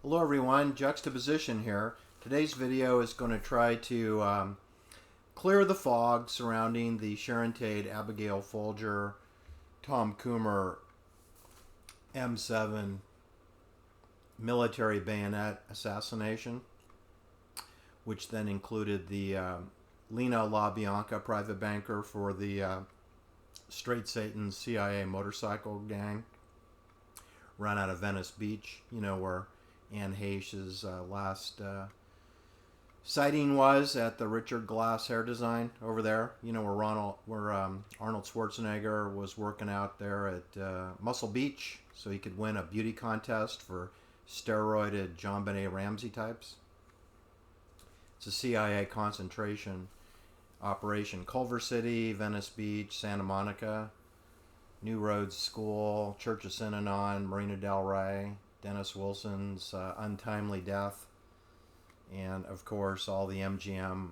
Hello everyone, Juxtaposition here. Today's video is going to try to clear the fog surrounding the Sharon Tate, Abigail, Folger, Tom Kummer M7 military bayonet assassination, which then included the Leno LaBianca, private banker for the Straight Satan CIA motorcycle gang, run out of Venice Beach, where Anne Heche's last sighting was, at the Richard Glass hair design over there. Where Arnold Schwarzenegger was working out there at Muscle Beach so he could win a beauty contest for steroided John Benet Ramsey types. It's a CIA concentration operation. Culver City, Venice Beach, Santa Monica, New Roads School, Church of Synanon, Marina del Rey, Dennis Wilson's untimely death, and of course all the MGM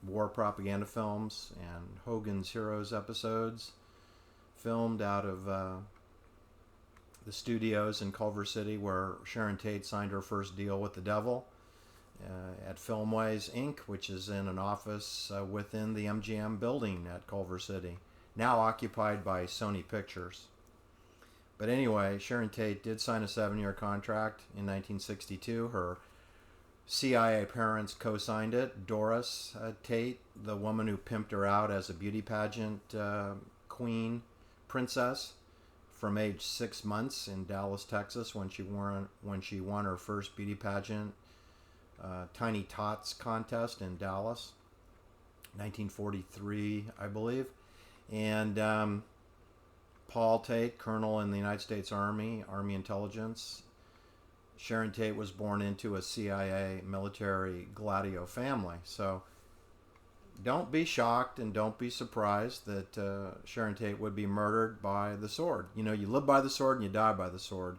war propaganda films and Hogan's Heroes episodes filmed out of the studios in Culver City where Sharon Tate signed her first deal with the devil at Filmways Inc., which is in an office within the MGM building at Culver City, now occupied by Sony Pictures. But anyway, Sharon Tate did sign a 7-year contract in 1962. Her CIA parents co-signed it. Doris Tate, the woman who pimped her out as a beauty pageant queen princess from age 6 months in Dallas, Texas, when she won her first beauty pageant Tiny Tots contest in Dallas, 1943, I believe. And Paul Tate, colonel in the United States Army Intelligence. Sharon Tate was born into a CIA military Gladio family. So don't be shocked and don't be surprised that Sharon Tate would be murdered by the sword. You live by the sword and you die by the sword.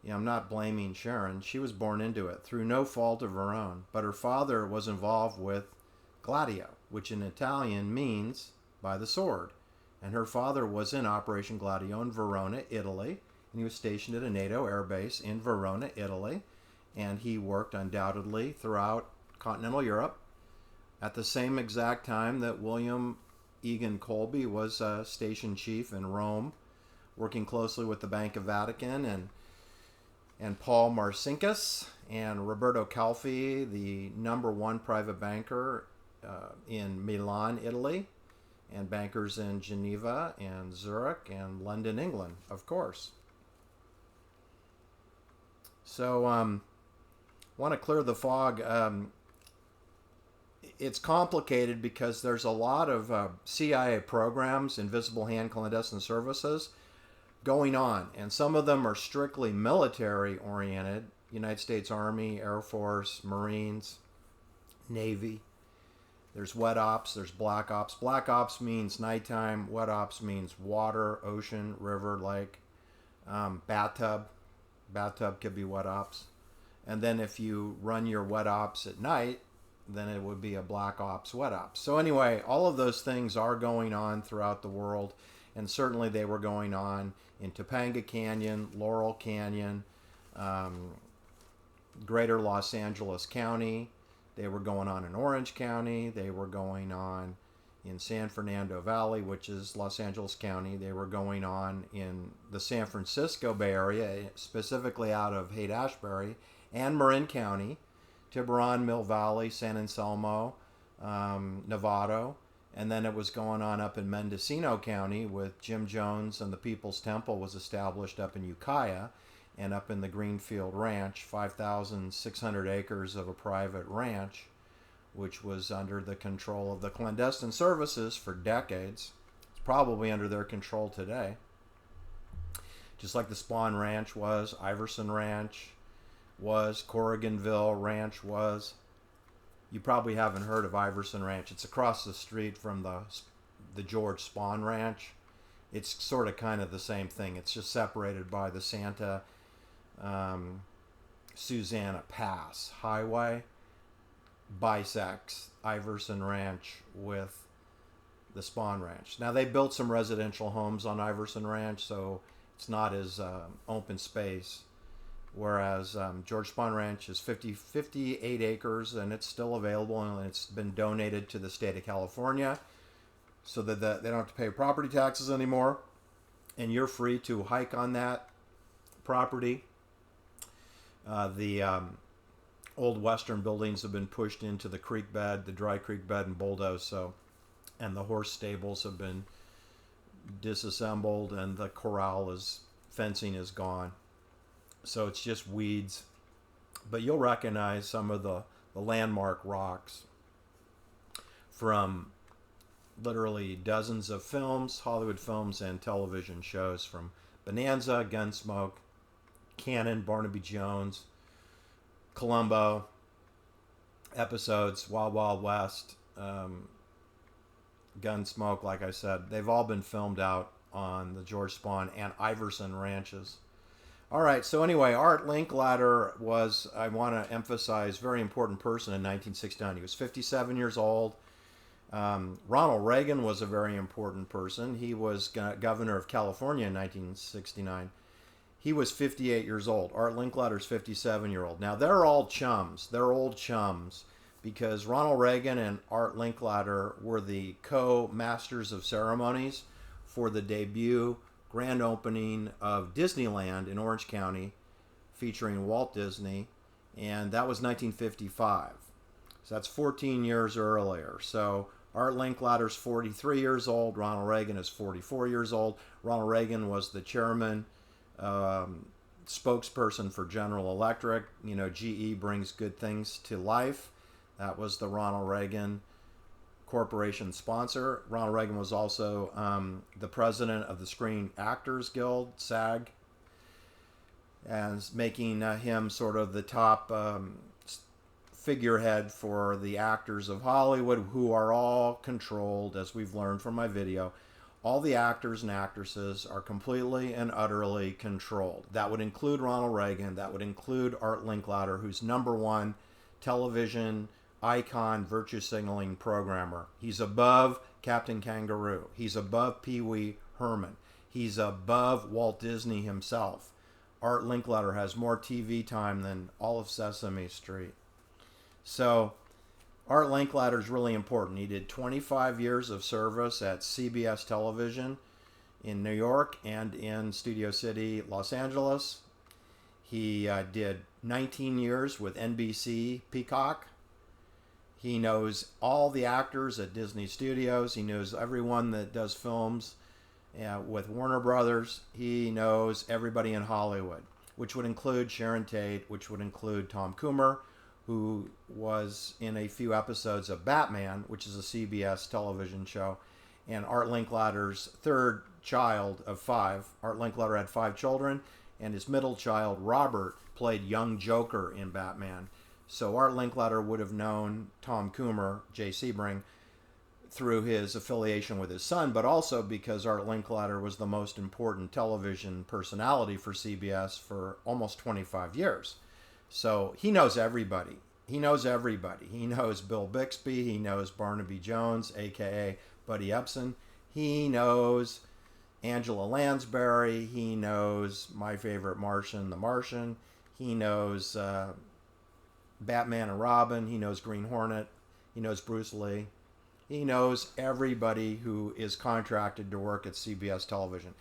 I'm not blaming Sharon. She was born into it through no fault of her own. But her father was involved with Gladio, which in Italian means by the sword. And her father was in Operation Gladio in Verona, Italy. And he was stationed at a NATO air base in Verona, Italy. And he worked undoubtedly throughout continental Europe at the same exact time that William Egan Colby was station chief in Rome, working closely with the Bank of Vatican and Paul Marcinkus and Roberto Calfi, the #1 private banker in Milan, Italy, and bankers in Geneva and Zurich and London, England, of course. So want to clear the fog. It's complicated because there's a lot of CIA programs, invisible hand clandestine services, going on, and some of them are strictly military oriented. United States Army, Air Force, Marines, Navy. There's wet ops, there's black ops. Black ops means nighttime. Wet ops means water, ocean, river, lake, bathtub. Bathtub could be wet ops. And then if you run your wet ops at night, then it would be a black ops, wet ops. So anyway, all of those things are going on throughout the world, and certainly they were going on in Topanga Canyon, Laurel Canyon, Greater Los Angeles County. They were going on in Orange County. They were going on in San Fernando Valley, which is Los Angeles County. They were going on in the San Francisco Bay Area, specifically out of Haight-Ashbury, and Marin County, Tiburon, Mill Valley, San Anselmo, Novato. And then it was going on up in Mendocino County with Jim Jones, and the People's Temple was established up in Ukiah, and up in the Greenfield Ranch, 5,600 acres of a private ranch, which was under the control of the clandestine services for decades. It's probably under their control today. Just like the Spawn Ranch was, Iverson Ranch was, Corriganville Ranch was. You probably haven't heard of Iverson Ranch. It's across the street from the George Spawn Ranch. It's sort of kind of the same thing. It's just separated by the Santa Susana Pass Highway. Bisects Iverson Ranch with the Spawn Ranch. Now, they built some residential homes on Iverson Ranch, so it's not as open space whereas George Spahn Ranch is 58 acres, and it's still available, and it's been donated to the state of California so that they don't have to pay property taxes anymore, and you're free to hike on that property. The old western buildings have been pushed into the creek bed, the dry creek bed, and bulldozed, and the horse stables have been disassembled, and the fencing is gone. So it's just weeds. But you'll recognize some of the landmark rocks from literally dozens of films, Hollywood films, and television shows, from Bonanza, Gunsmoke, Cannon, Barnaby Jones, Columbo, episodes, Wild Wild West, Gunsmoke, like I said. They've all been filmed out on the George Spahn and Iverson ranches. All right, so anyway, Art Linkletter was, I want to emphasize, very important person in 1969. He was 57 years old. Ronald Reagan was a very important person. He was governor of California in 1969. He was 58 years old. Art Linkletter's 57-year-old. Now, they're all chums. They're old chums because Ronald Reagan and Art Linkletter were the co-masters of ceremonies for the debut grand opening of Disneyland in Orange County featuring Walt Disney, and that was 1955. So that's 14 years earlier. So Art Linkletter's 43 years old. Ronald Reagan is 44 years old. Ronald Reagan was the chairman, spokesperson for General Electric. You know, GE brings good things to life. That was the Ronald Reagan Corporation sponsor. Ronald Reagan was also the president of the Screen Actors Guild, SAG, and making him sort of the top figurehead for the actors of Hollywood, who are all controlled, as we've learned from my video. All the actors and actresses are completely and utterly controlled. That would include Ronald Reagan. That would include Art Linkletter, who's #1 television icon virtue signaling programmer. He's above Captain Kangaroo. He's above Pee Wee Herman. He's above Walt Disney himself. Art Linkletter has more TV time than all of Sesame Street. So Art Linkletter is really important. He did 25 years of service at CBS Television in New York and in Studio City, Los Angeles. He did 19 years with NBC Peacock. He knows all the actors at Disney Studios. He knows everyone that does films with Warner Brothers. He knows everybody in Hollywood, which would include Sharon Tate, which would include Tom Kummer, who was in a few episodes of Batman, which is a CBS television show, and Art Linkletter's third child of 5. Art Linkletter had 5 children, and his middle child, Robert, played young Joker in Batman. So Art Linkletter would have known Tom Kummer, Jay Sebring, through his affiliation with his son, but also because Art Linkletter was the most important television personality for CBS for almost 25 years. So he knows everybody. He knows everybody. He knows Bill Bixby. He knows Barnaby Jones, a.k.a. Buddy Epson. He knows Angela Lansbury. He knows my favorite Martian, the Martian. He knows Batman and Robin. He knows Green Hornet. He knows Bruce Lee. He knows everybody who is contracted to work at CBS Television.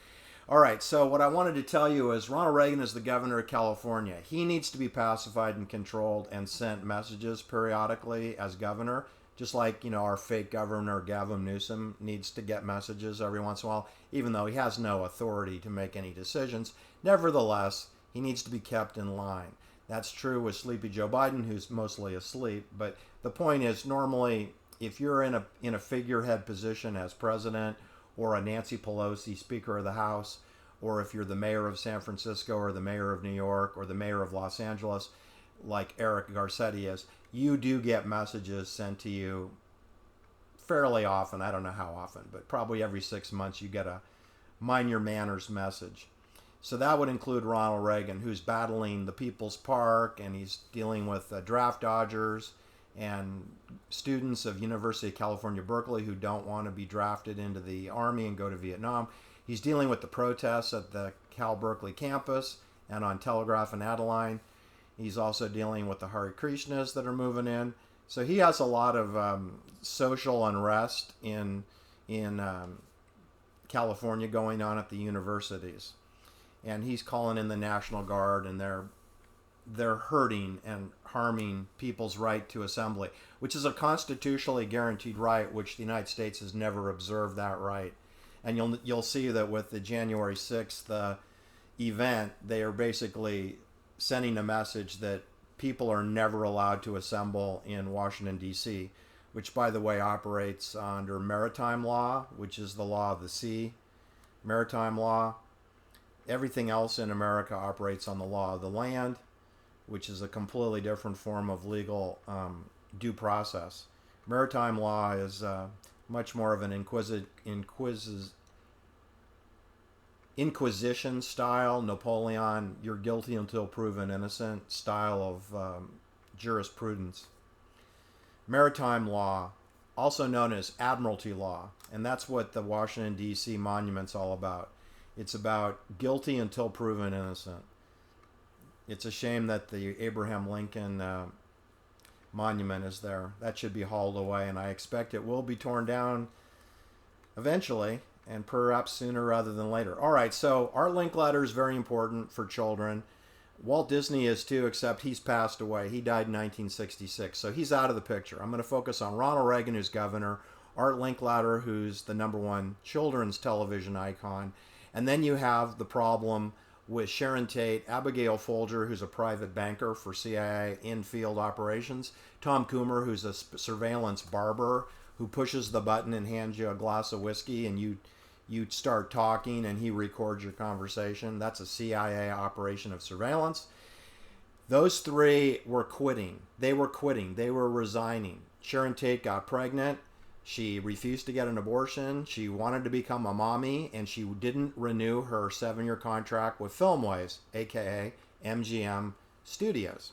All right, so what I wanted to tell you is Ronald Reagan is the governor of California. He needs to be pacified and controlled and sent messages periodically as governor, just like, you know, our fake governor Gavin Newsom needs to get messages every once in a while, even though he has no authority to make any decisions. Nevertheless, he needs to be kept in line. That's true with Sleepy Joe Biden, who's mostly asleep. But the point is, normally, if you're in a figurehead position as president, or a Nancy Pelosi Speaker of the House, or if you're the mayor of San Francisco, or the mayor of New York, or the mayor of Los Angeles, like Eric Garcetti is, you do get messages sent to you fairly often. I don't know how often, but probably every 6 months you get a mind your manners message. So that would include Ronald Reagan, who's battling the People's Park, and he's dealing with draft dodgers and students of University of California, Berkeley, who don't want to be drafted into the Army and go to Vietnam. He's dealing with the protests at the Cal Berkeley campus, and on Telegraph and Adeline. He's also dealing with the Hare Krishnas that are moving in. So he has a lot of social unrest in California going on at the universities. And he's calling in the National Guard, and they're hurting and harming people's right to assembly, which is a constitutionally guaranteed right, which the United States has never observed that right. And you'll see that with the January 6th event, they are basically sending a message that people are never allowed to assemble in Washington, D.C., which, by the way, operates under maritime law, which is the law of the sea, maritime law. Everything else in America operates on the law of the land, which is a completely different form of legal due process. Maritime law is much more of an Inquisition style, Napoleon, you're guilty until proven innocent style of jurisprudence. Maritime law, also known as admiralty law, and that's what the Washington, D.C. monument's all about. It's about guilty until proven innocent. It's a shame that the Abraham Lincoln monument is there. That should be hauled away, and I expect it will be torn down eventually, and perhaps sooner rather than later. All right, so Art Linkletter is very important for children. Walt Disney is too, except he's passed away. He died in 1966, so he's out of the picture. I'm going to focus on Ronald Reagan, who's governor, Art Linkletter, who's the #1 children's television icon, and then you have the problem with Sharon Tate, Abigail Folger, who's a private banker for CIA in-field operations, Tom Kummer, who's a surveillance barber who pushes the button and hands you a glass of whiskey, and you start talking and he records your conversation. That's a CIA operation of surveillance. Those three were quitting. They were resigning. Sharon Tate got pregnant. She refused to get an abortion. She wanted to become a mommy, and she didn't renew her 7-year contract with Filmways, aka MGM Studios.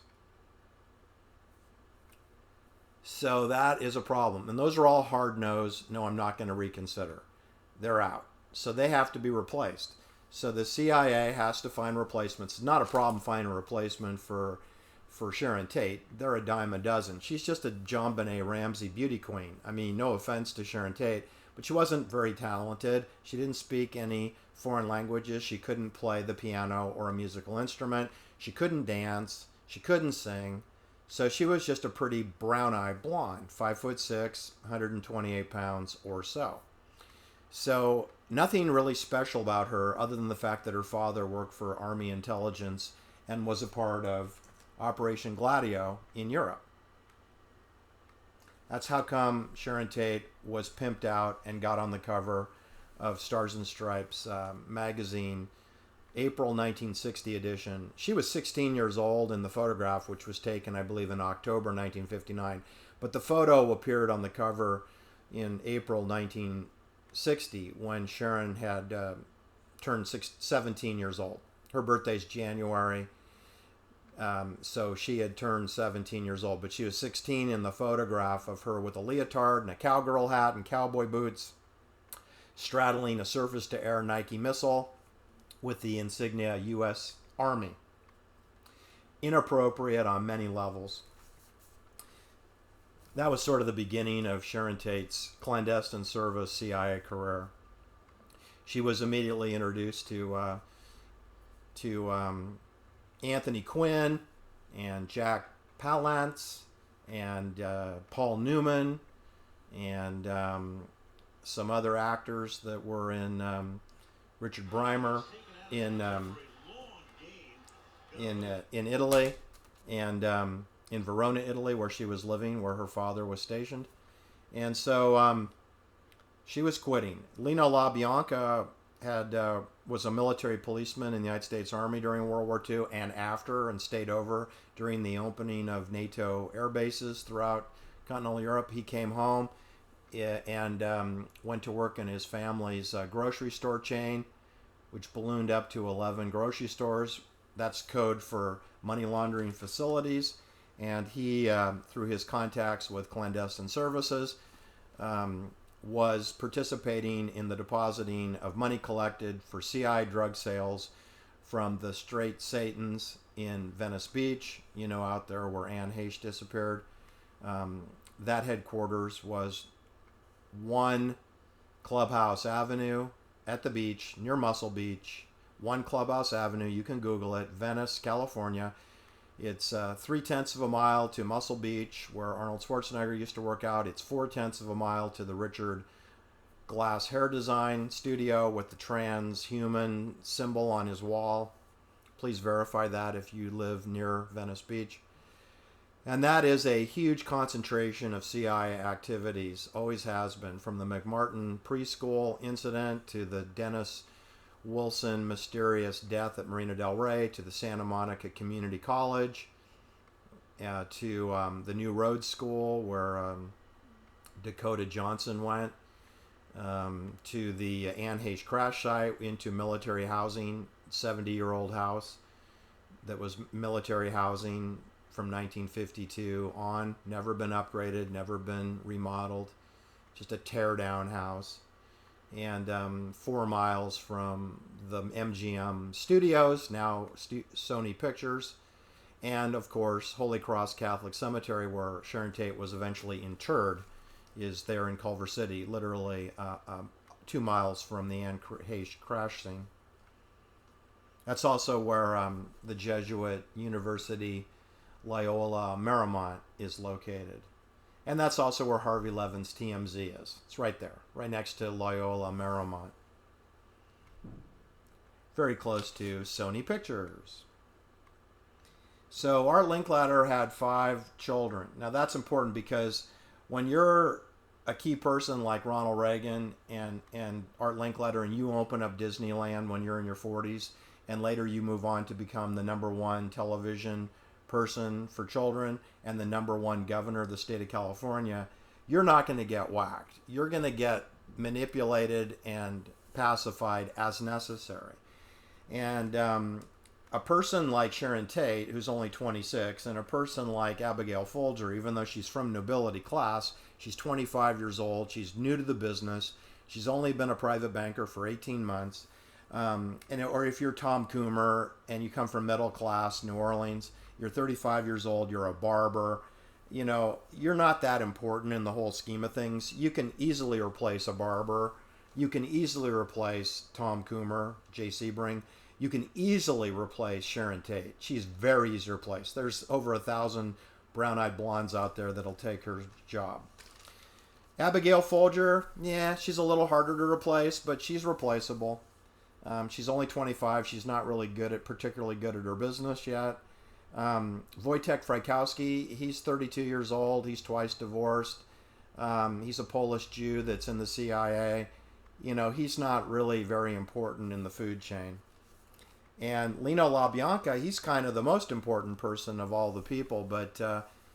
So that is a problem. And those are all hard-nosed, no, I'm not going to reconsider. They're out. So they have to be replaced. So the CIA has to find replacements. It's not a problem finding a replacement for Sharon Tate. They're a dime a dozen. She's just a JonBenet Ramsey beauty queen. I mean, no offense to Sharon Tate, but she wasn't very talented. She didn't speak any foreign languages. She couldn't play the piano or a musical instrument. She couldn't dance. She couldn't sing. So she was just a pretty brown-eyed blonde, 5'6", 128 pounds or so. So nothing really special about her other than the fact that her father worked for Army intelligence and was a part of Operation Gladio in Europe. That's how come Sharon Tate was pimped out and got on the cover of Stars and Stripes magazine, April 1960 edition. She was 16 years old in the photograph, which was taken, I believe, in October 1959. But the photo appeared on the cover in April 1960 when Sharon had turned 17 years old. Her birthday's January. So she had turned 17 years old, but she was 16 in the photograph of her with a leotard and a cowgirl hat and cowboy boots, straddling a surface-to-air Nike missile with the insignia U.S. Army. Inappropriate on many levels. That was sort of the beginning of Sharon Tate's clandestine service CIA career. She was immediately introduced to Anthony Quinn and Jack Palance and Paul Newman and some other actors that were in Richard Brymer in Italy and in Verona, Italy, where she was living, where her father was stationed. And so she was quitting. Leno LaBianca was a military policeman in the United States Army during World War II and after, and stayed over during the opening of NATO air bases throughout continental Europe. He came home and went to work in his family's grocery store chain, which ballooned up to 11 grocery stores. That's code for money laundering facilities. And he, through his contacts with clandestine services, was participating in the depositing of money collected for CIA drug sales from the Straight Satans in Venice Beach, out there where Anne Heche disappeared. That headquarters was 1 Clubhouse Avenue at the beach, near Muscle Beach. 1 Clubhouse Avenue, you can Google it, Venice, California. It's 3/10 of a mile to Muscle Beach, where Arnold Schwarzenegger used to work out. It's 4/10 of a mile to the Richard Glass hair design studio with the transhuman symbol on his wall. Please verify that if you live near Venice Beach. And that is a huge concentration of CIA activities, always has been, from the McMartin preschool incident to the Dennis Wilson mysterious death at Marina del Rey, to the Santa Monica Community College, to the New Road School where Dakota Johnson went, to the Anne Heche crash site, into military housing, 70-year-old house that was military housing from 1952 on, never been upgraded, never been remodeled, just a tear-down house. And 4 miles from the MGM studios, now Sony Pictures, and of course Holy Cross Catholic Cemetery, where Sharon Tate was eventually interred, is there in Culver City, literally 2 miles from the Anne Heche crash scene. That's also where the Jesuit University Loyola Marymount is located. And that's also where Harvey Levin's TMZ is. It's right there, right next to Loyola Marymount. Very close to Sony Pictures. So Art Linkletter had 5 children. Now that's important because when you're a key person like Ronald Reagan and Art Linkletter, and you open up Disneyland when you're in your 40s, and later you move on to become the #1 television person for children and the #1 governor of the state of California, you're not going to get whacked. You're going to get manipulated and pacified as necessary. And a person like Sharon Tate, who's only 26, and a person like Abigail Folger, even though she's from nobility class, she's 25 years old, she's new to the business, she's only been a private banker for 18 months, or if you're Tom Kummer and you come from middle class New Orleans, you're 35 years old, you're a barber, you're not that important in the whole scheme of things. You can easily replace a barber. You can easily replace Tom Kummer, Jay Sebring. You can easily replace Sharon Tate. She's very easy to replace. There's over 1,000 brown-eyed blondes out there that'll take her job. Abigail Folger, yeah, she's a little harder to replace, but she's replaceable. She's only 25. She's not really particularly good at her business yet. Wojtek Frykowski, he's 32 years old. He's twice divorced. He's a Polish Jew that's in the CIA. He's not really very important in the food chain. And Leno LaBianca, he's kind of the most important person of all the people, but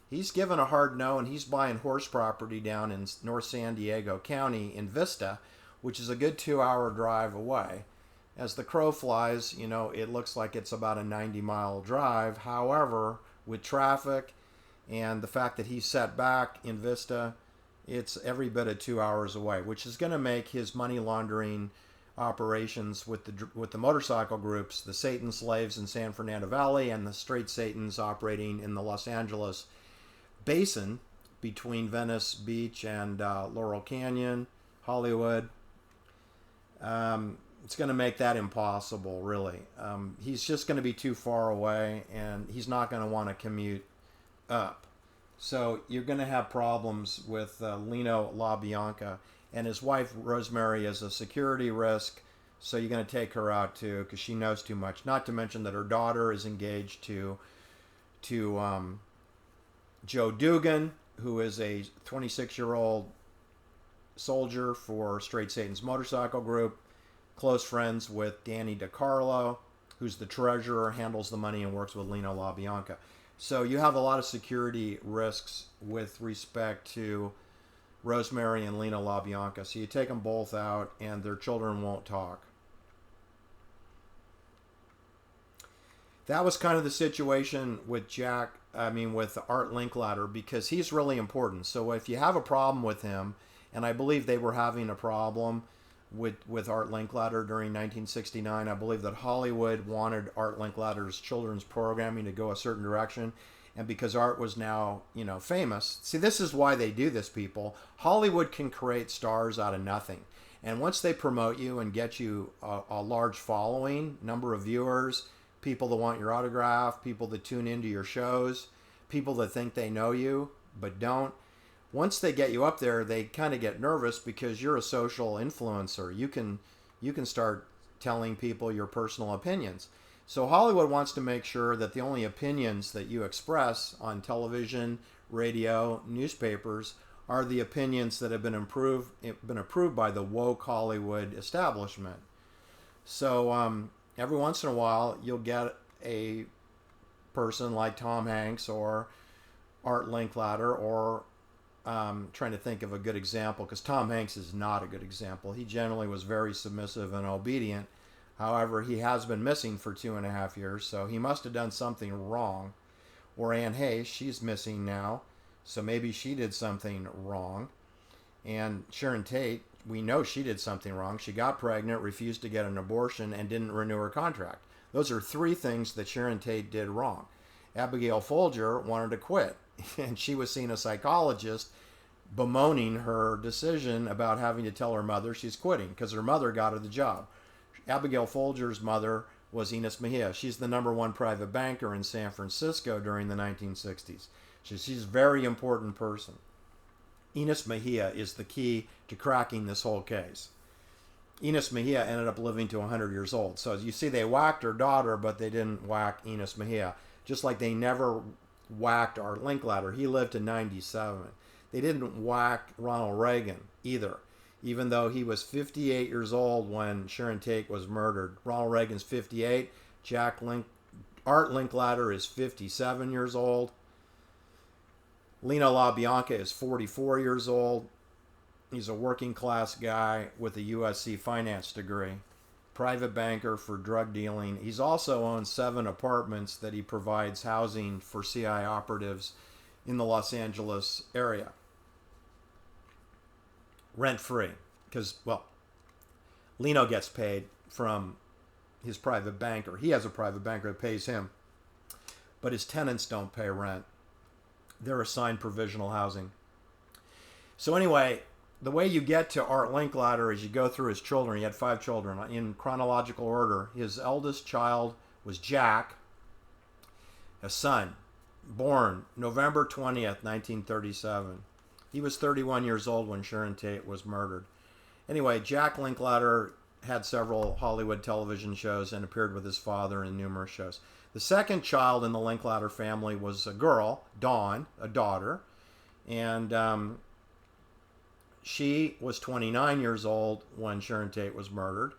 he's given a hard no, and he's buying horse property down in North San Diego County in Vista, which is a good 2-hour drive away. As the crow flies, it looks like it's about a 90-mile drive. However, with traffic and the fact that he's set back in Vista, it's every bit of 2 hours away, which is going to make his money laundering operations with the motorcycle groups, the Satan Slaves in San Fernando Valley and the Straight Satans operating in the Los Angeles basin between Venice Beach and Laurel Canyon, Hollywood. It's going to make that impossible, really. He's just going to be too far away, and he's not going to want to commute up. So you're going to have problems with Leno LaBianca, and his wife Rosemary is a security risk, so you're going to take her out too because she knows too much. Not to mention that her daughter is engaged to Joe Dugan, who is a 26-year-old soldier for Straight Satan's motorcycle group, close friends with Danny DiCarlo, who's the treasurer, handles the money, and works with Leno LaBianca. So you have a lot of security risks with respect to Rosemary and Leno LaBianca. So you take them both out, and their children won't talk. That was kind of the situation with with Art Linkletter, because he's really important. So if you have a problem with him, and I believe they were having a problem with Art Linkletter during 1969. I believe that Hollywood wanted Art Linkletter's children's programming to go a certain direction. And because Art was now, famous. See, this is why they do this, people. Hollywood can create stars out of nothing. And once they promote you and get you a large following, number of viewers, people that want your autograph, people that tune into your shows, people that think they know you but don't, once they get you up there, they kind of get nervous because you're a social influencer. You can start telling people your personal opinions. So Hollywood wants to make sure that the only opinions that you express on television, radio, newspapers are the opinions that have been approved by the woke Hollywood establishment. So every once in a while, you'll get a person like Tom Hanks or Art Linkletter, or trying to think of a good example, because Tom Hanks is not a good example. He generally was very submissive and obedient. However, he has been missing for 2.5 years, so he must have done something wrong. Or Anne Hayes, she's missing now, so maybe she did something wrong. And Sharon Tate, we know she did something wrong. She got pregnant, refused to get an abortion, and didn't renew her contract. Those are 3 things that Sharon Tate did wrong. Abigail Folger wanted to quit, and she was seeing a psychologist bemoaning her decision about having to tell her mother she's quitting because her mother got her the job. Abigail Folger's mother was Ines Mejia. She's the #1 private banker in San Francisco during the 1960s. She's a very important person. Ines Mejia is the key to cracking this whole case. Ines Mejia ended up living to 100 years old. So as you see, they whacked her daughter, but they didn't whack Ines Mejia. Just like they never whacked Art Linkletter. He lived to 97. They didn't whack Ronald Reagan either, even though he was 58 years old when Sharon Tate was murdered. Ronald Reagan's 58. Art Linkletter is 57 years old. Leno LaBianca is 44 years old. He's a working class guy with a USC finance degree, private banker for drug dealing. He's also owns 7 apartments that he provides housing for CIA operatives in the Los Angeles area. Rent-free, because, Leno gets paid from his private banker. He has a private banker that pays him, but his tenants don't pay rent. They're assigned provisional housing. So anyway, the way you get to Art Linkletter is you go through his children. He had 5 children in chronological order. His eldest child was Jack, a son, born November 20th, 1937. He was 31 years old when Sharon Tate was murdered. Anyway, Jack Linkletter had several Hollywood television shows and appeared with his father in numerous shows. The second child in the Linkletter family was a girl, Dawn, a daughter, and she was 29 years old when Sharon Tate was murdered.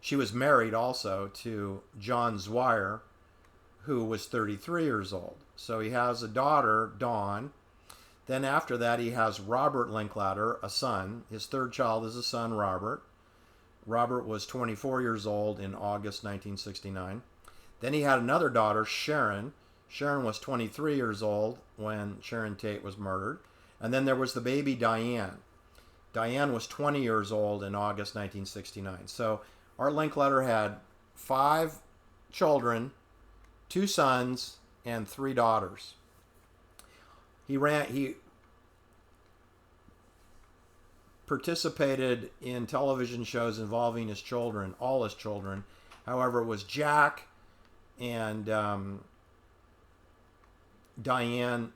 She was married also to John Zweyer, who was 33 years old. So he has a daughter, Dawn. Then after that, he has Robert Linkletter, a son. His third child is a son, Robert. Robert was 24 years old in August 1969. Then he had another daughter, Sharon. Sharon was 23 years old when Sharon Tate was murdered. And then there was the baby, Diane. Diane was 20 years old in August 1969. So Art Linkletter had 5 children, 2 sons, and 3 daughters. He participated in television shows involving his children, all his children. However, it was Jack and Diane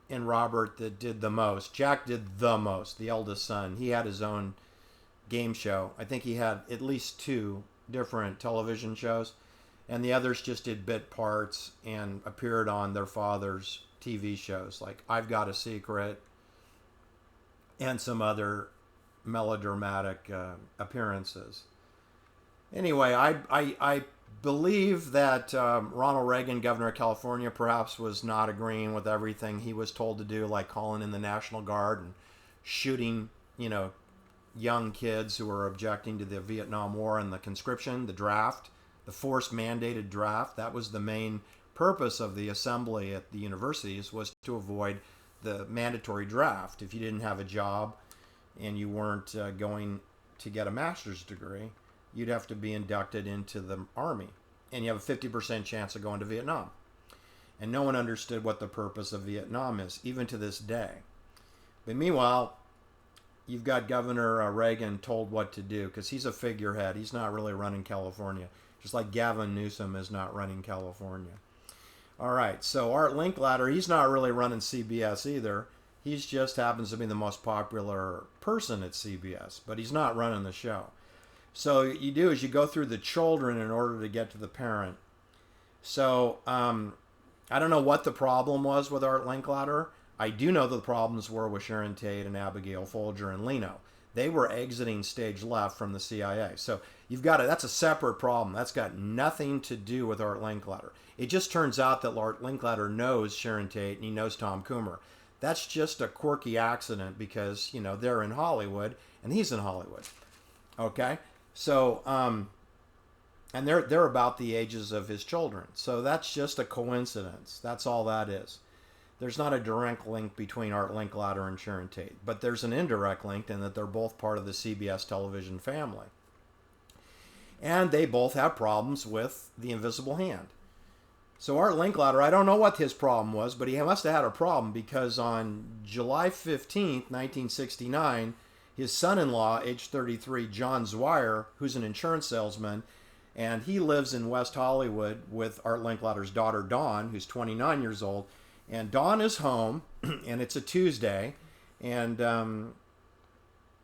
and Robert that did the most. Jack did the most, the eldest son. He had his own game show. I think he had at least 2 different television shows, and the others just did bit parts and appeared on their father's TV shows, like I've Got a Secret and some other melodramatic appearances. Anyway, I believe that Ronald Reagan, governor of California, perhaps was not agreeing with everything he was told to do, like calling in the National Guard and shooting, young kids who were objecting to the Vietnam War and the conscription, the draft, the forced mandated draft. That was the main purpose of the assembly at the universities, was to avoid the mandatory draft. If you didn't have a job and you weren't going to get a master's degree, you'd have to be inducted into the Army. And you have a 50% chance of going to Vietnam. And no one understood what the purpose of Vietnam is, even to this day. But meanwhile, you've got Governor Reagan told what to do, because he's a figurehead. He's not really running California, just like Gavin Newsom is not running California. All right, so Art Linkletter, he's not really running CBS either. He just happens to be the most popular person at CBS, but he's not running the show. So what you do is you go through the children in order to get to the parent. So I don't know what the problem was with Art Linkletter. I do know the problems were with Sharon Tate and Abigail, Folger, and Leno. They were exiting stage left from the CIA. So you've got that's a separate problem. That's got nothing to do with Art Linkletter. It just turns out that Art Linkletter knows Sharon Tate and he knows Tom Kummer. That's just a quirky accident because, you know, they're in Hollywood and he's in Hollywood. Okay? So, and they're about the ages of his children. So that's just a coincidence. That's all that is. There's not a direct link between Art Linkletter and Sharon Tate, but there's an indirect link in that they're both part of the CBS television family. And they both have problems with the invisible hand. So Art Linkletter, I don't know what his problem was, but he must have had a problem because on July 15th, 1969, his son-in-law, age 33, John Zweyer, who's an insurance salesman, and he lives in West Hollywood with Art Linkletter's daughter, Dawn, who's 29 years old. And Dawn is home, and it's a Tuesday, and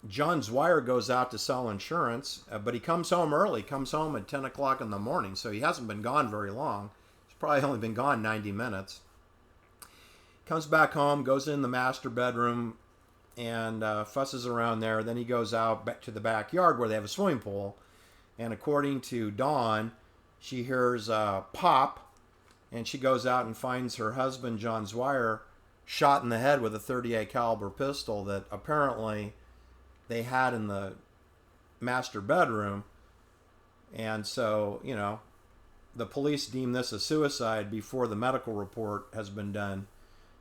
John Zweyer goes out to sell insurance, but he comes home early, comes home at 10 o'clock in the morning, so he hasn't been gone very long. He's probably only been gone 90 minutes. Comes back home, goes in the master bedroom, and fusses around there. Then he goes out back to the backyard where they have a swimming pool, and according to Dawn, she hears a pop, and she goes out and finds her husband, John Zweyer, shot in the head with a .38 caliber pistol that apparently they had in the master bedroom. And so, you know, the police deem this a suicide before the medical report has been done.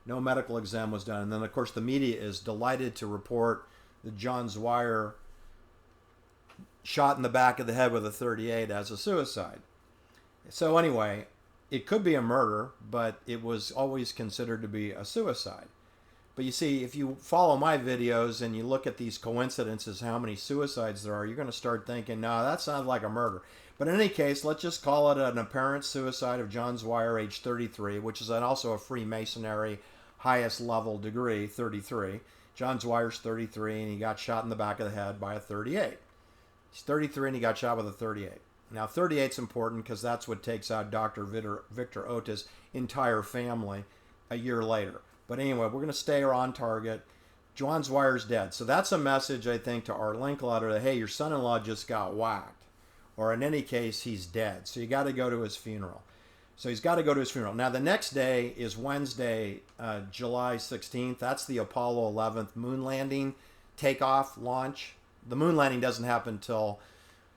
No medical exam was done. And then, of course, the media is delighted to report that John Zweyer shot in the back of the head with a .38 as a suicide. So anyway, it could be a murder, but it was always considered to be a suicide. But you see, if you follow my videos and you look at these coincidences, how many suicides there are, you're going to start thinking, no, that sounds like a murder. But in any case, let's just call it an apparent suicide of John Zweyer, age 33, which is also a Freemasonry highest level degree, 33. John Zweyer's 33, and he got shot in the back of the head by a .38. He's 33 and he got shot with a .38. Now, 38's important because that's what takes out Dr. Victor Otis' entire family a year later. But anyway, we're going to stay on target. John Zweyer's dead. So that's a message, I think, to Art Linkletter that, hey, your son-in-law just got whacked. Or in any case, he's dead. So you got to go to his funeral. So he's got to go to his funeral. Now, the next day is Wednesday, July 16th. That's the Apollo 11th moon landing, takeoff, launch. The moon landing doesn't happen until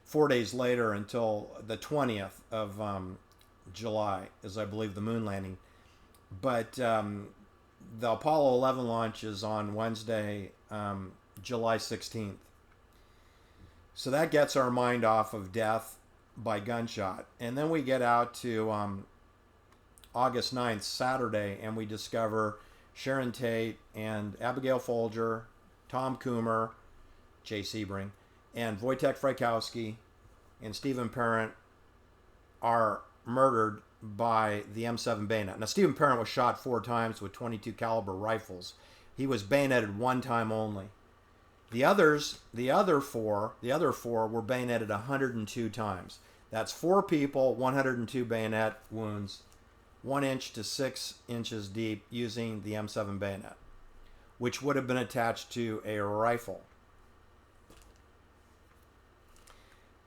4 days later, until the 20th of July, is I believe the moon landing. But the Apollo 11 launch is on Wednesday, July 16th. So that gets our mind off of death by gunshot. And then we get out to August 9th, Saturday, and we discover Sharon Tate and Abigail Folger, Tom Kummer, Jay Sebring, and Wojtek Frykowski and Stephen Parent are murdered by the M7 bayonet. Now, Stephen Parent was shot 4 times with .22 caliber rifles. He was bayoneted 1 time only. The other four were bayoneted 102 times. That's 4 people, 102 bayonet wounds, 1 inch to 6 inches deep, using the M7 bayonet, which would have been attached to a rifle.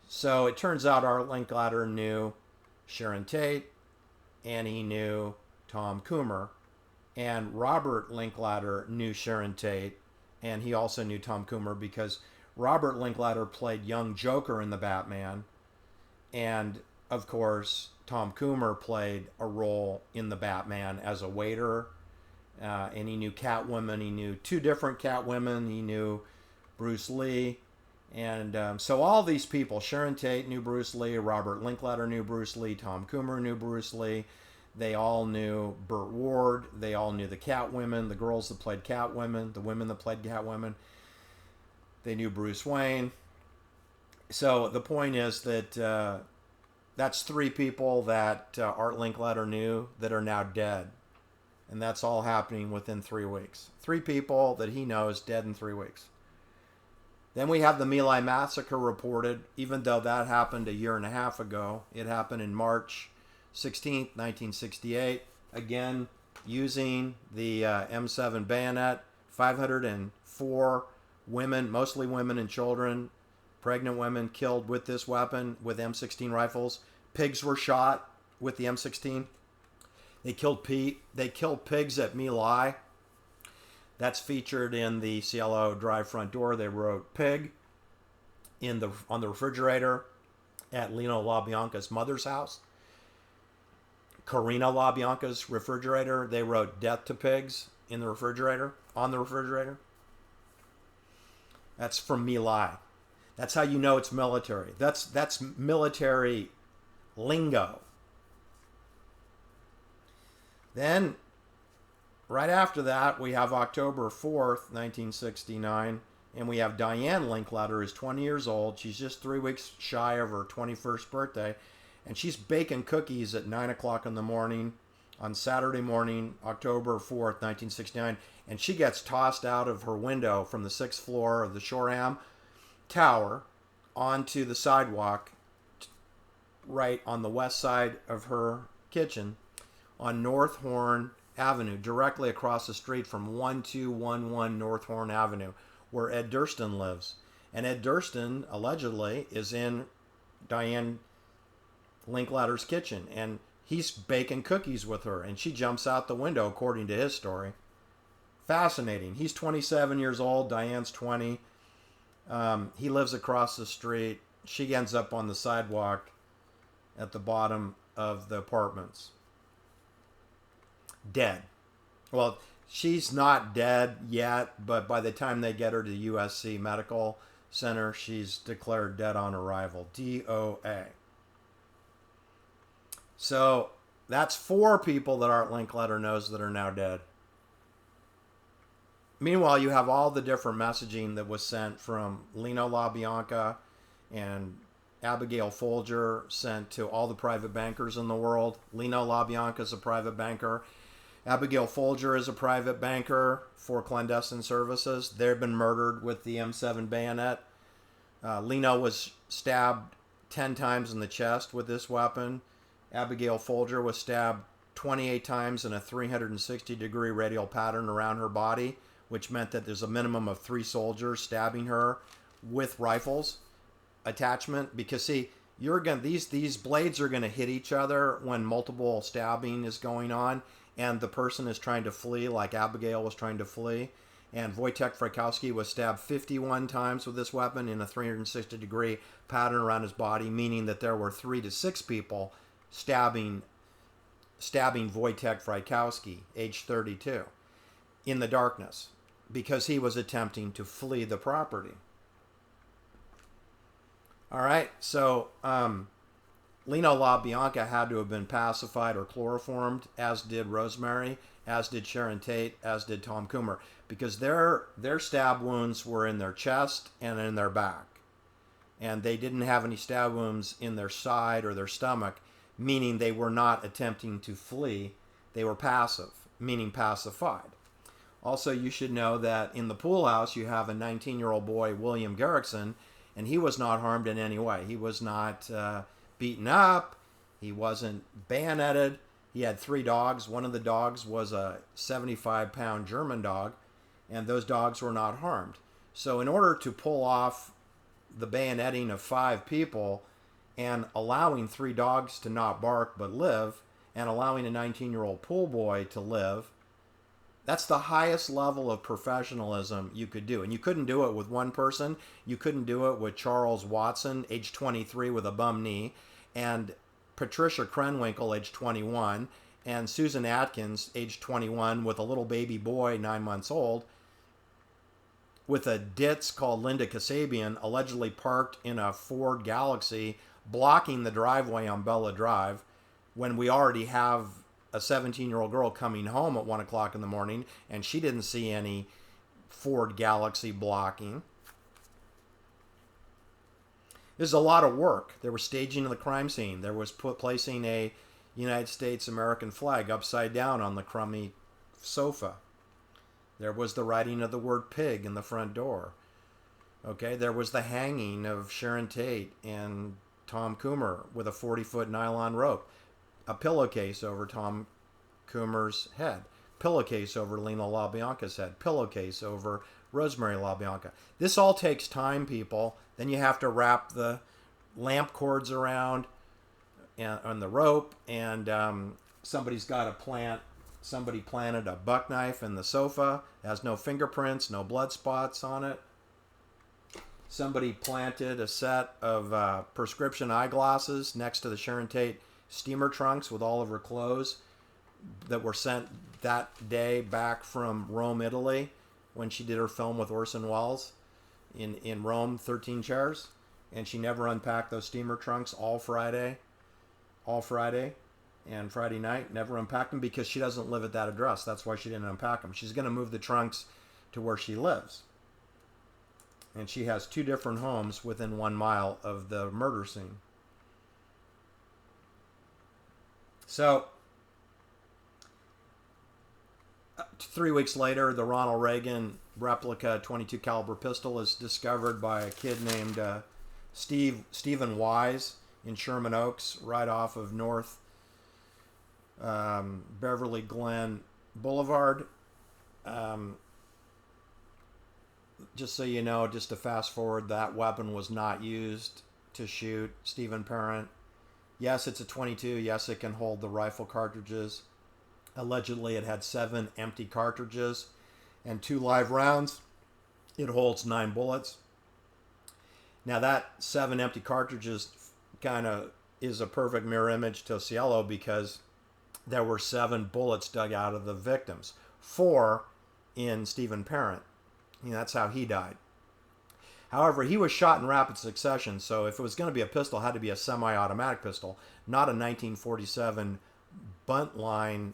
So it turns out Art Linkletter knew Sharon Tate, and he knew Tom Kummer, and Robert Linkletter knew Sharon Tate, and he also knew Tom Kummer because Robert Linkletter played young Joker in the Batman, and of course Tom Kummer played a role in the Batman as a waiter, and he knew Catwoman. He knew 2 different Catwomen. He knew Bruce Lee, And so all these people, Sharon Tate knew Bruce Lee, Robert Linkletter knew Bruce Lee, Tom Kummer knew Bruce Lee. They all knew Burt Ward. They all knew the Catwomen, the girls that played Catwomen, the women that played Catwomen. They knew Bruce Wayne. So the point is that that's three people that Art Linkletter knew that are now dead. And that's all happening within 3 weeks. Three people that he knows dead in 3 weeks. Then we have the My Lai massacre reported, even though that happened a year and a half ago. It happened in March 16th, 1968. Again, using the M7 bayonet, 504 women, mostly women and children, pregnant women killed with this weapon, with M16 rifles. Pigs were shot with the M16. They killed pigs at My Lai. That's featured in the Cielo Drive front door. They wrote pig on the refrigerator at Leno LaBianca's mother's house. Karina LaBianca's refrigerator, they wrote death to pigs in the refrigerator, on the refrigerator. That's from My Lai. That's how you know it's military. That's military lingo. Then, right after that, we have October 4th, 1969, and we have Diane Linkletter, who's 20 years old. She's just 3 weeks shy of her 21st birthday, and she's baking cookies at 9 o'clock in the morning on Saturday morning, October 4th, 1969, and she gets tossed out of her window from the 6th floor of the Shoreham Tower onto the sidewalk right on the west side of her kitchen on North Horn Avenue, directly across the street from 1211 North Horn Avenue, where Ed Durston lives. And Ed Durston, allegedly, is in Diane Linkletter's kitchen, and he's baking cookies with her, and she jumps out the window, according to his story. Fascinating. He's 27 years old, Diane's 20. He lives across the street. She ends up on the sidewalk at the bottom of the apartments. Dead. Well, she's not dead yet, but by the time they get her to USC Medical Center, she's declared dead on arrival. DOA. So that's 4 people that Art Linkletter knows that are now dead. Meanwhile, you have all the different messaging that was sent from Leno LaBianca and Abigail Folger, sent to all the private bankers in the world. Leno LaBianca is a private banker. Abigail Folger is a private banker for clandestine services. They've been murdered with the M7 bayonet. Leno was stabbed 10 times in the chest with this weapon. Abigail Folger was stabbed 28 times in a 360-degree radial pattern around her body, which meant that there's a minimum of 3 soldiers stabbing her with rifles attachment. Because see, these blades are going to hit each other when multiple stabbing is going on, and the person is trying to flee, like Abigail was trying to flee. And Wojtek Frykowski was stabbed 51 times with this weapon in a 360-degree pattern around his body, meaning that there were 3 to 6 people stabbing Wojtek Frykowski, age 32, in the darkness, because he was attempting to flee the property. All right, so Leno LaBianca had to have been pacified or chloroformed, as did Rosemary, as did Sharon Tate, as did Tom Kummer, because their stab wounds were in their chest and in their back. And they didn't have any stab wounds in their side or their stomach, meaning they were not attempting to flee. They were passive, meaning pacified. Also, you should know that in the pool house, you have a 19-year-old boy, William Garrickson, and he was not harmed in any way. He was not beaten up. He wasn't bayoneted. He had 3 dogs. One of the dogs was a 75-pound German dog, and those dogs were not harmed. So in order to pull off the bayoneting of 5 people and allowing 3 dogs to not bark but live, and allowing a 19-year-old pool boy to live, that's the highest level of professionalism you could do. And you couldn't do it with one person. You couldn't do it with Charles Watson, age 23, with a bum knee, and Patricia Krenwinkel, age 21, and Susan Atkins, age 21, with a little baby boy, 9 months old. with a ditz called Linda Kasabian, allegedly parked in a Ford Galaxy, blocking the driveway on Bella Drive, when we already have a 17-year-old girl coming home at 1 o'clock in the morning, and she didn't see any Ford Galaxy blocking. There's a lot of work. There was staging of the crime scene. There was placing a United States American flag upside down on the crummy sofa. There was the writing of the word pig in the front door. Okay, there was the hanging of Sharon Tate and Tom Kummer with a 40-foot nylon rope. A pillowcase over Tom Kummer's head. Pillowcase over Leno LaBianca's head. Pillowcase over Rosemary LaBianca. This all takes time, people. Then you have to wrap the lamp cords around on the rope, and somebody's got to plant. Somebody planted a buck knife in the sofa. It has no fingerprints, no blood spots on it. Somebody planted a set of prescription eyeglasses next to the Sharon Tate steamer trunks with all of her clothes that were sent that day back from Rome, Italy, when she did her film with Orson Welles in Rome, 13 Chairs. And she never unpacked those steamer trunks all Friday and Friday night, never unpacked them because she doesn't live at that address. That's why she didn't unpack them. She's going to move the trunks to where she lives. And she has 2 different homes within 1 mile of the murder scene. So, 3 weeks later, the Ronald Reagan replica 22 caliber pistol is discovered by a kid named Stephen Wise in Sherman Oaks, right off of North Beverly Glen Boulevard. Just so you know, just to fast forward, that weapon was not used to shoot Stephen Parent. Yes, it's a 22. Yes, it can hold the rifle cartridges. Allegedly, it had 7 empty cartridges and 2 live rounds. It holds 9 bullets. Now, that 7 empty cartridges kind of is a perfect mirror image to Cielo, because there were 7 bullets dug out of the victims. 4 in Stephen Parent. That's how he died. However, he was shot in rapid succession, so if it was going to be a pistol, it had to be a semi-automatic pistol, not a 1947 buntline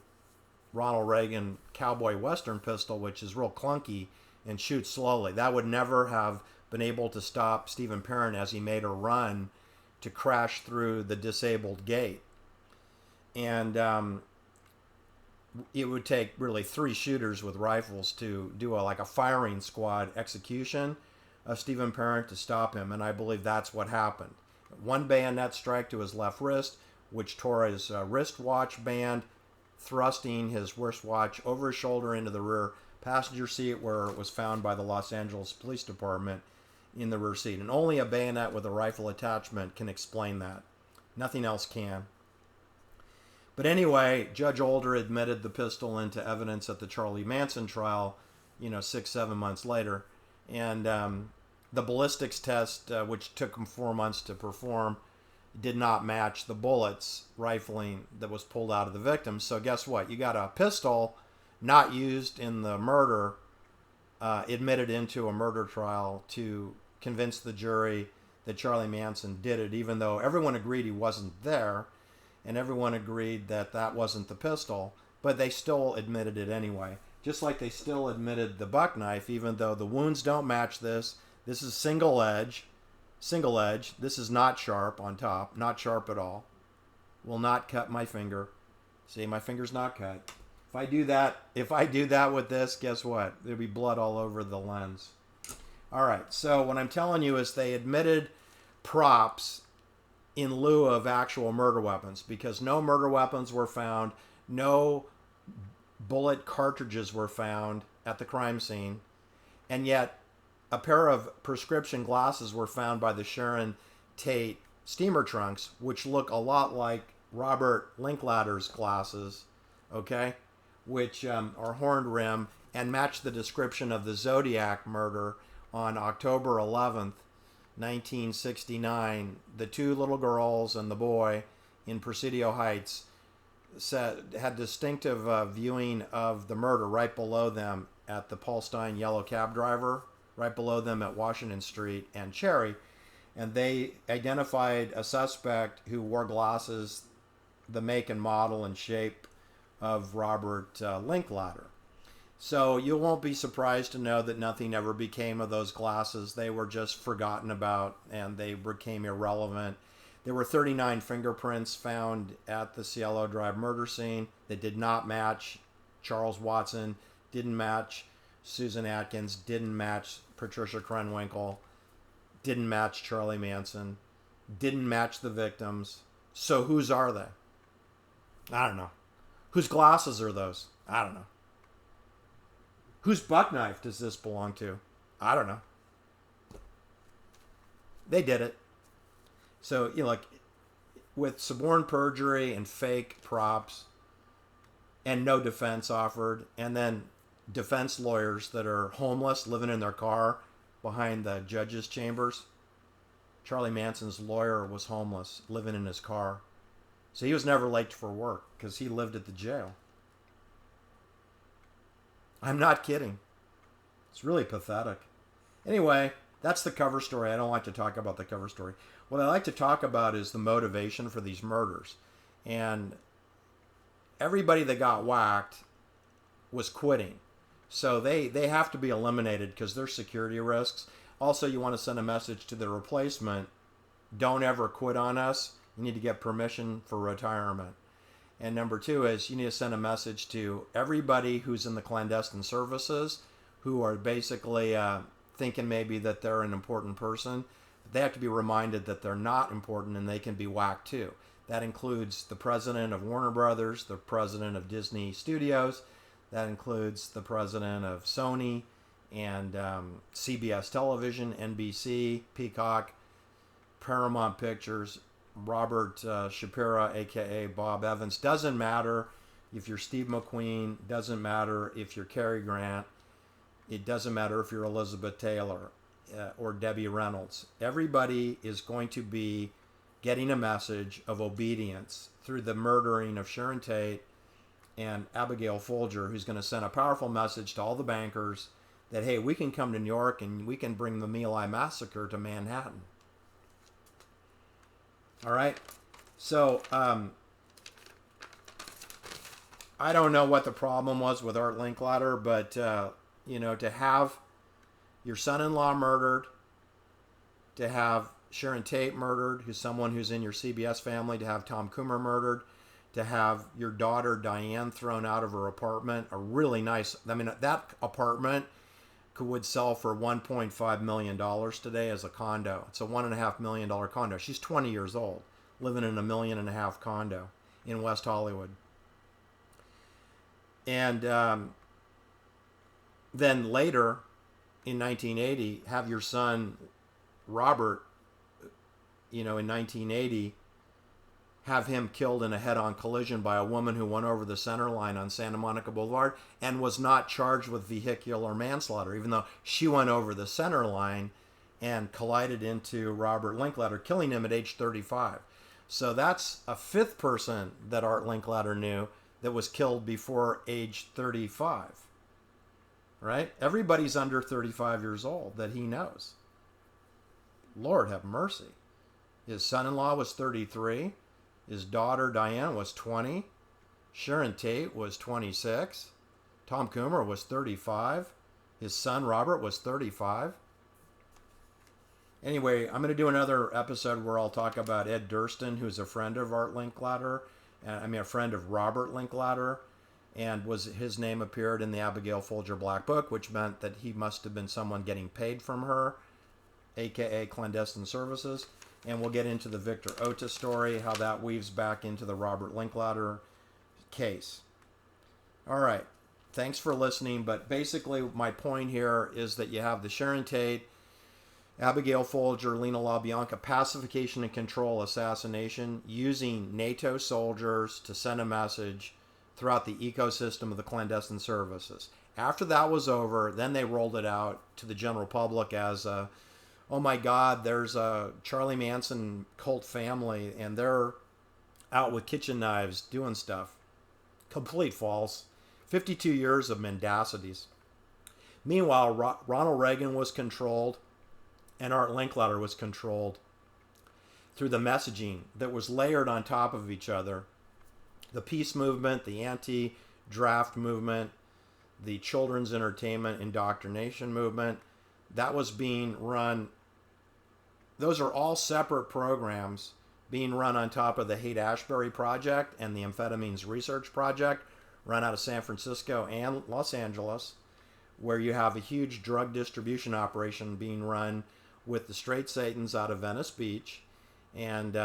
Ronald Reagan cowboy western pistol, which is real clunky and shoots slowly. That would never have been able to stop Stephen Parent as he made a run to crash through the disabled gate. And it would take really 3 shooters with rifles to do a firing squad execution of Stephen Parent to stop him, and I believe that's what happened. 1 bayonet strike to his left wrist, which tore his wristwatch band, thrusting his wristwatch over his shoulder into the rear passenger seat, where it was found by the Los Angeles Police Department in the rear seat. And only a bayonet with a rifle attachment can explain that. Nothing else can. But anyway, Judge Older admitted the pistol into evidence at the Charlie Manson trial, 6-7 months later. And the ballistics test, which took him 4 months to perform, did not match the bullets rifling that was pulled out of the victim. So guess what? You got a pistol not used in the murder, admitted into a murder trial to convince the jury that Charlie Manson did it, even though everyone agreed he wasn't there, and everyone agreed that that wasn't the pistol, but they still admitted it anyway. Just like they still admitted the buck knife, even though the wounds don't match this. This is single edge. This is not sharp on top, not sharp at all. Will not cut my finger. See, my finger's not cut. If I do that with this, guess what? There'll be blood all over the lens. All right, so what I'm telling you is they admitted props in lieu of actual murder weapons, because no murder weapons were found, no bullet cartridges were found at the crime scene, and yet a pair of prescription glasses were found by the Sharon Tate steamer trunks, which look a lot like Robert Linkletter's glasses, okay, which are horned rim and match the description of the Zodiac murder on October 11th, 1969. The 2 little girls and the boy in Presidio Heights had distinctive viewing of the murder right below them at the Paul Stein yellow cab driver right below them at Washington Street and Cherry. And they identified a suspect who wore glasses, the make and model and shape of Robert Linkletter. So you won't be surprised to know that nothing ever became of those glasses. They were just forgotten about and they became irrelevant. There were 39 fingerprints found at the Cielo Drive murder scene that did not match Charles Watson, didn't match Susan Atkins, didn't match Patricia Krenwinkel, didn't match Charlie Manson, didn't match the victims. So whose are they? I don't know. Whose glasses are those? I don't know. Whose buck knife does this belong to? I don't know. They did it. So, like with suborned perjury and fake props and no defense offered, and then defense lawyers that are homeless, living in their car behind the judge's chambers. Charlie Manson's lawyer was homeless, living in his car. So he was never late for work because he lived at the jail. I'm not kidding. It's really pathetic. Anyway, that's the cover story. I don't like to talk about the cover story. What I like to talk about is the motivation for these murders. And everybody that got whacked was quitting. So they have to be eliminated because they're security risks. Also, you want to send a message to the replacement. Don't ever quit on us. You need to get permission for retirement. And number two is you need to send a message to everybody who's in the clandestine services who are basically thinking maybe that they're an important person. They have to be reminded that they're not important and they can be whacked too. That includes the president of Warner Brothers, the president of Disney Studios. That includes the president of Sony and CBS Television, NBC, Peacock, Paramount Pictures, Robert Shapiro, a.k.a. Bob Evans. Doesn't matter if you're Steve McQueen. Doesn't matter if you're Cary Grant. It doesn't matter if you're Elizabeth Taylor or Debbie Reynolds. Everybody is going to be getting a message of obedience through the murdering of Sharon Tate and Abigail Folger, who's going to send a powerful message to all the bankers that, hey, we can come to New York and we can bring the My Lai massacre to Manhattan. All right. So I don't know what the problem was with Art Linkletter, but, to have your son-in-law murdered, to have Sharon Tate murdered, who's someone who's in your CBS family, to have Tom Kummer murdered, to have your daughter Diane thrown out of her apartment, a really nice, that apartment would sell for $1.5 million today as a condo. It's a $1.5 million condo. She's 20 years old, living in a $1.5 million condo in West Hollywood. And then later, in 1980, have your son, Robert, in 1980, have him killed in a head-on collision by a woman who went over the center line on Santa Monica Boulevard and was not charged with vehicular manslaughter, even though she went over the center line and collided into Robert Linkletter, killing him at age 35. So that's a fifth person that Art Linkletter knew that was killed before age 35. Right? Everybody's under 35 years old that he knows. Lord have mercy. His son-in-law was 33. His daughter Diane was 20. Sharon Tate was 26. Tom Kummer was 35. His son Robert was 35. Anyway, I'm going to do another episode where I'll talk about Ed Durston, who's a friend of Art Linkletter. A friend of Robert Linkletter. And his name appeared in the Abigail Folger Black Book, which meant that he must have been someone getting paid from her, a.k.a. clandestine services. And we'll get into the Victor Otis story, how that weaves back into the Robert Linkletter case. All right. Thanks for listening. But basically, my point here is that you have the Sharon Tate, Abigail Folger, Leno LaBianca pacification and control assassination using NATO soldiers to send a message throughout the ecosystem of the clandestine services. After that was over, then they rolled it out to the general public as oh my God, there's a Charlie Manson cult family and they're out with kitchen knives doing stuff. Complete false. 52 years of mendacities. Meanwhile, Ronald Reagan was controlled and Art Linkletter was controlled through the messaging that was layered on top of each other. The peace movement, the anti-draft movement, the children's entertainment indoctrination movement, that was being run. Those are all separate programs being run on top of the Haight-Ashbury Project and the Amphetamines Research Project, run out of San Francisco and Los Angeles, where you have a huge drug distribution operation being run with the Straight Satans out of Venice Beach, and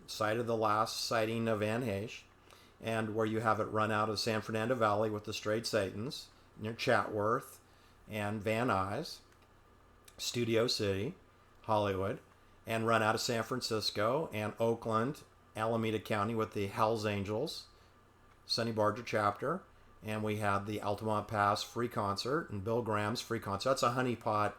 site of the last sighting of Van Heesch, and where you have it run out of San Fernando Valley with the Straight Satans near Chatworth and Van Nuys, Studio City, Hollywood, and run out of San Francisco and Oakland, Alameda County with the Hells Angels, Sonny Barger chapter, and we had the Altamont Pass free concert and Bill Graham's free concert. That's a honeypot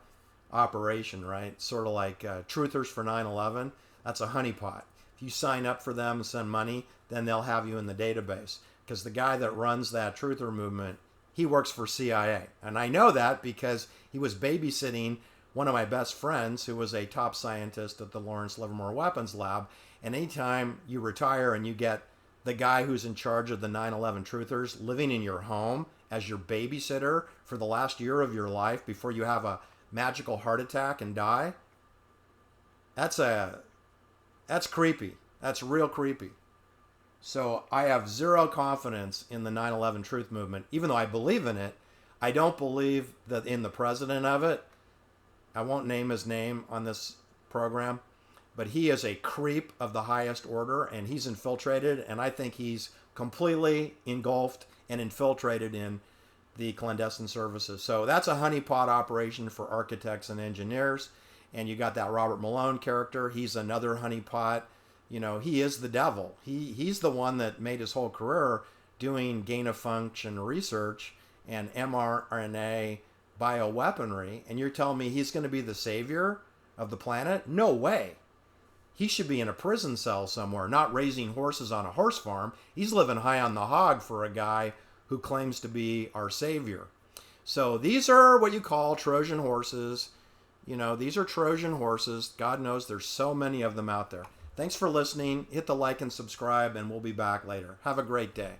operation, right? Sort of like Truthers for 9/11. That's a honeypot. If you sign up for them and send money, then they'll have you in the database. Because the guy that runs that Truther movement, he works for CIA. And I know that because he was babysitting one of my best friends who was a top scientist at the Lawrence Livermore Weapons Lab. And anytime you retire and you get the guy who's in charge of the 9/11 Truthers living in your home as your babysitter for the last year of your life before you have a magical heart attack and die, that's creepy. That's real creepy. So I have zero confidence in the 9/11 truth movement. Even though I believe in it, I don't believe that in the president of it. I won't name his name on this program, but he is a creep of the highest order, and he's infiltrated, and I think he's completely engulfed and infiltrated in the clandestine services. So that's a honeypot operation for architects and engineers. And you got that Robert Malone character. He's another honeypot. You know, he is the devil. He's the one that made his whole career doing gain-of-function research and mRNA bioweaponry. And you're telling me he's going to be the savior of the planet? No way. He should be in a prison cell somewhere, not raising horses on a horse farm. He's living high on the hog for a guy who claims to be our savior. So these are what you call Trojan horses. You know, these are Trojan horses. God knows there's so many of them out there. Thanks for listening. Hit the like and subscribe, and we'll be back later. Have a great day.